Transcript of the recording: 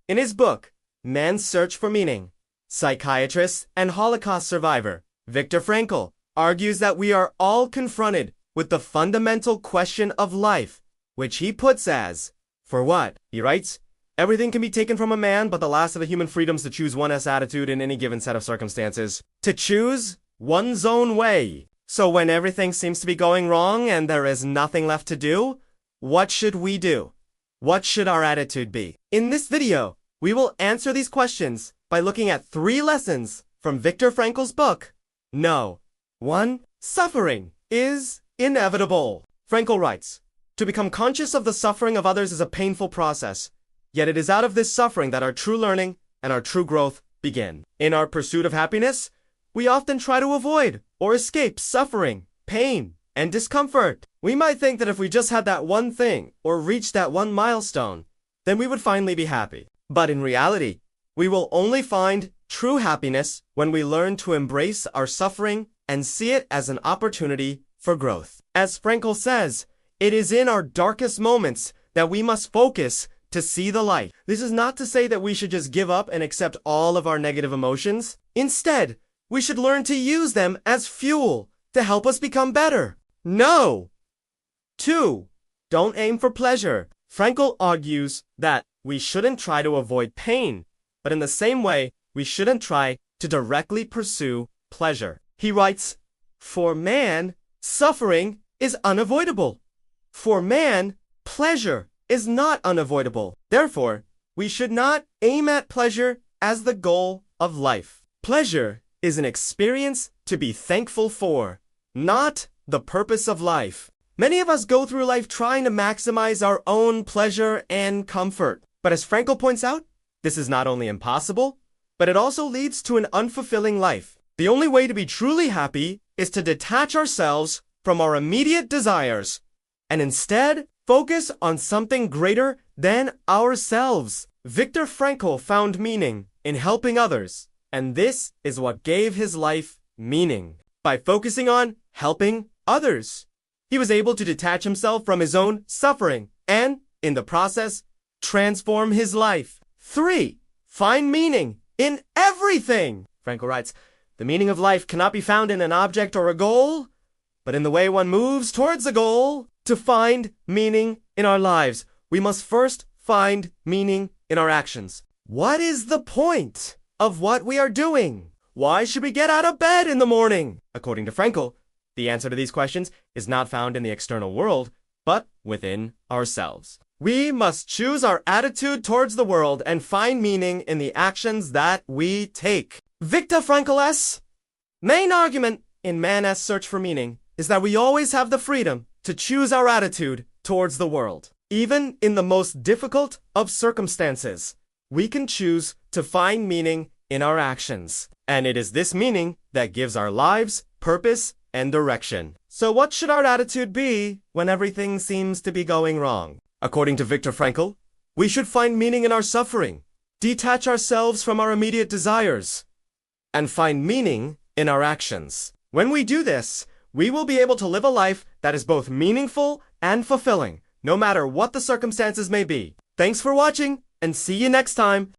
In his book, Man's Search for Meaning, psychiatrist and Holocaust survivor Viktor Frankl argues that we are all confronted with the fundamental question of life, which he puts as, for what? He writes, everything can be taken from a man, but the last of the human freedoms to choose one's attitude in any given set of circumstances. To choose one's own way. So when everything seems to be going wrong and there is nothing left to do, what should we do? What should our attitude be? In this video, we will answer these questions by looking at 3 lessons from Viktor Frankl's book, No. 1. Suffering is inevitable. Frankl writes, to become conscious of the suffering of others is a painful process, yet it is out of this suffering that our true learning and our true growth begin. In our pursuit of happiness, we often try to avoid or escape suffering, pain, and discomfort. We might think that if we just had that one thing or reached that one milestone, then we would finally be happy. But in reality, we will only find true happiness when we learn to embrace our suffering and see it as an opportunity for growth. As Frankl says, it is in our darkest moments that we must focus to see the light. This is not to say that we should just give up and accept all of our negative emotions. Instead, we should learn to use them as fuel to help us become better. No! 2. Don't aim for pleasure. Frankl argues that we shouldn't try to avoid pain, but in the same way, we shouldn't try to directly pursue pleasure. He writes, for man, suffering is unavoidable. For man, pleasure is not unavoidable. Therefore, we should not aim at pleasure as the goal of life. Pleasure is an experience to be thankful for, not the purpose of life. Many of us go through life trying to maximize our own pleasure and comfort. But as Frankl points out, this is not only impossible, but it also leads to an unfulfilling life. The only way to be truly happy is to detach ourselves from our immediate desires and instead focus on something greater than ourselves. Viktor Frankl found meaning in helping others, and this is what gave his life meaning. By focusing on helping others, he was able to detach himself from his own suffering and, in the process, transform his life. 3. Find meaning in everything. Frankl writes, the meaning of life cannot be found in an object or a goal, but in the way one moves towards a goal. To find meaning in our lives, we must first find meaning in our actions. What is the point of what we are doing? Why should we get out of bed in the morning? According to Frankl, the answer to these questions is not found in the external world, but within ourselves. We must choose our attitude towards the world and find meaning in the actions that we take. Viktor Frankl's main argument in Man's Search for Meaning is that we always have the freedom to choose our attitude towards the world. Even in the most difficult of circumstances, we can choose to find meaning in our actions. And it is this meaning that gives our lives purpose and direction. So what should our attitude be when everything seems to be going wrong? According to Viktor Frankl, we should find meaning in our suffering, detach ourselves from our immediate desires, and find meaning in our actions. When we do this, we will be able to live a life that is both meaningful and fulfilling, no matter what the circumstances may be. Thanks for watching, and see you next time.